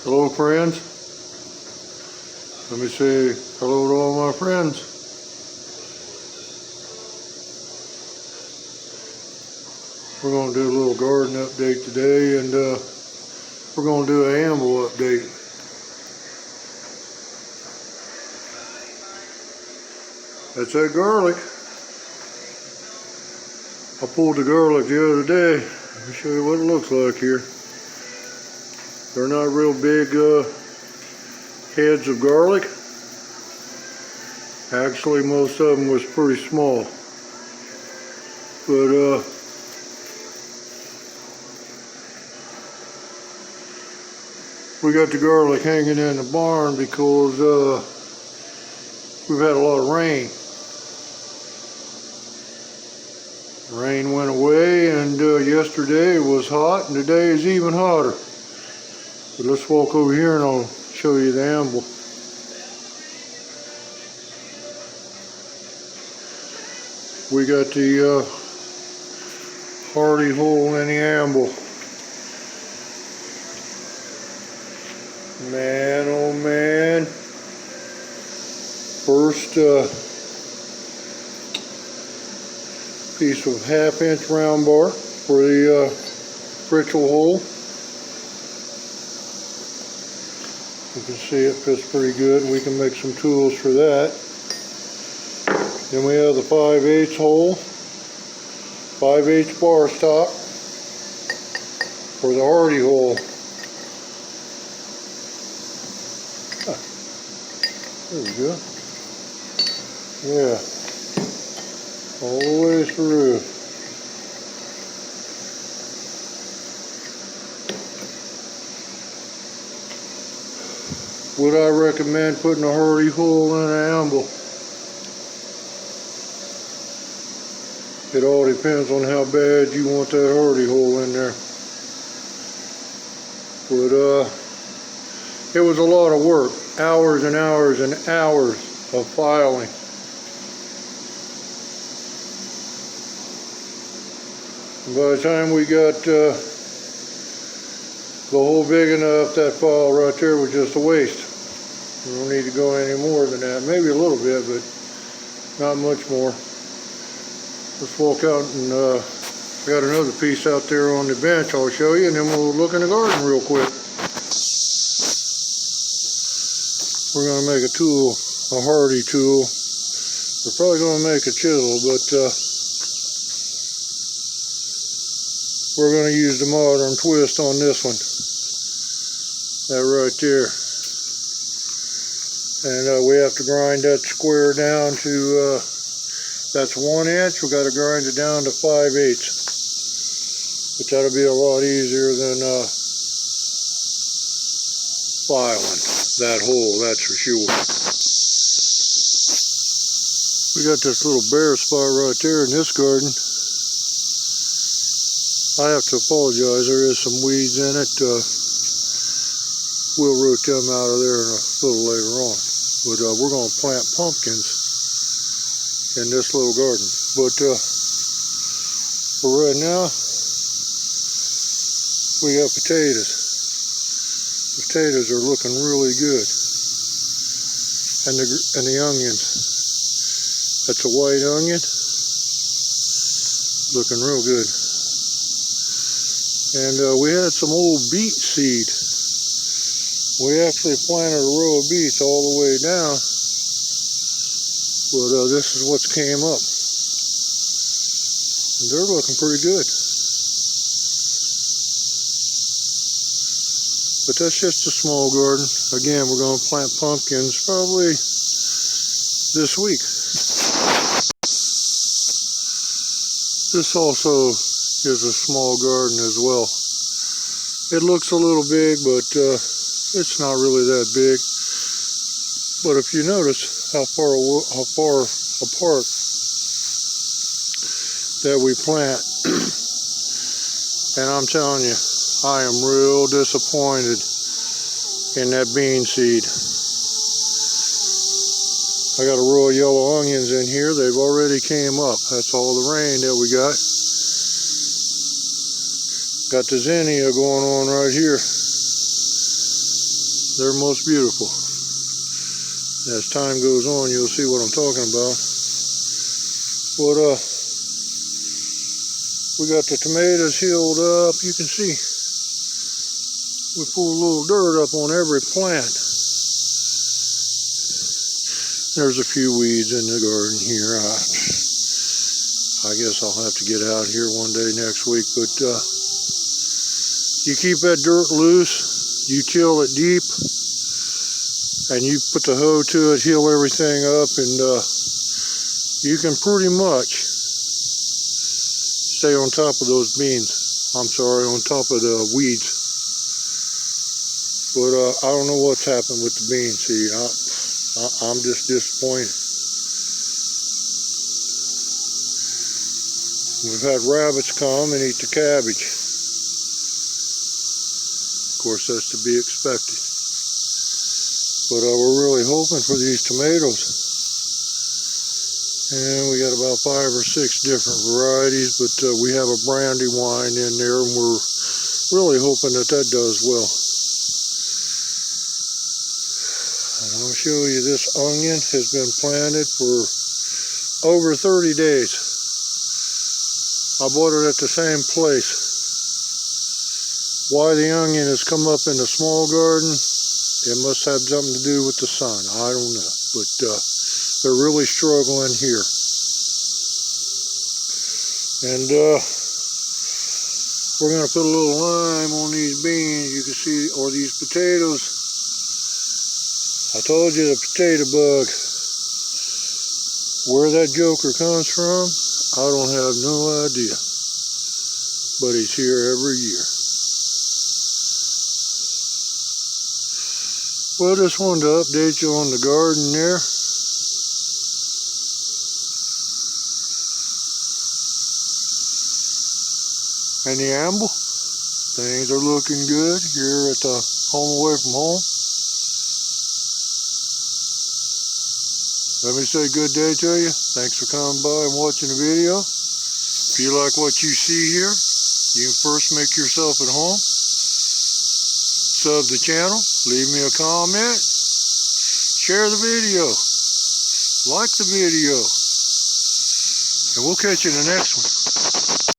Hello, friends. Let me say hello to all my friends. We're going to do a little garden update today, and we're going to do an Anvil update. That's that garlic. I pulled the garlic the other day. Let me show you what it looks like here. They're not real big heads of garlic. Actually, most of them was pretty small. But we got the garlic hanging in the barn because we've had a lot of rain. Rain went away, and yesterday it was hot, and today is even hotter. But let's walk over here and I'll show you the Anvil. We got the hardy hole in the Anvil. Man, oh man. First piece of 1/2-inch round bar for the ritual hole. You can see it fits pretty good. We can make some tools for that. Then we have the 5/8 hole, 5/8 bar stock for the hardy hole. There we go. Yeah, all the way through. Would I recommend putting a hardy hole in an Anvil? It all depends on how bad you want that hardy hole in there. But it was a lot of work. Hours and hours and hours of filing. And by the time we got the hole big enough, that file right there was just a waste. We don't need to go any more than that. Maybe a little bit, but not much more. Let's walk out, and I got another piece out there on the bench I'll show you, and then we'll look in the garden real quick. We're going to make a tool, a hardy tool. We're probably going to make a chisel, but we're going to use the modern twist on this one. That right there. And we have to grind that square down to, that's 1 inch. We got to grind it down to 5/8. But that'll be a lot easier than filing that hole, that's for sure. We got this little bare spot right there in this garden. I have to apologize, there is some weeds in it. We'll root them out of there in a little later on. But we're going to plant pumpkins in this little garden. But for right now, we got potatoes. Potatoes are looking really good. And the onions. That's a white onion. Looking real good. And we had some old beet seed. We actually planted a row of beets all the way down. But this is what's came up. And they're looking pretty good. But that's just a small garden. Again, we're going to plant pumpkins probably this week. This also is a small garden as well. It looks a little big, but it's not really that big. But if you notice how far apart that we plant, and I'm telling you, I am real disappointed in that bean seed. I got a row of yellow onions in here. They've already came up. That's all the rain that we got. Got the zinnia going on right here. they're most beautiful. As time goes on, you'll see what I'm talking about. But we got the tomatoes healed up. You can see we pull a little dirt up on every plant. There's a few weeds in the garden here. I guess I'll have to get out here one day next week. But you keep that dirt loose, you till it deep, and you put the hoe to it, heal everything up, and you can pretty much stay on top of those beans. I'm sorry, on top of the weeds. But I don't know what's happened with the beans. See, I'm just disappointed. We've had rabbits come and eat the cabbage. Of course, that's to be expected. But we're really hoping for these tomatoes. And we got about 5 or 6 different varieties, but we have a brandy wine in there, and we're really hoping that that does well. And I'll show you, this onion has been planted for over 30 days. I bought it at the same place. Why the onion has come up in the small garden, it must have something to do with the sun. I don't know, but they're really struggling here. And we're going to put a little lime on these beans, you can see, or these potatoes. I told you the potato bug, where that joker comes from, I don't have no idea. But he's here every year. Well, just wanted to update you on the garden there. And the Anvil, things are looking good here at the home away from home. Let me say good day to you. Thanks for coming by and watching the video. If you like what you see here, you can first make yourself at home. Sub the channel, leave me a comment, share the video, like the video, and we'll catch you in the next one.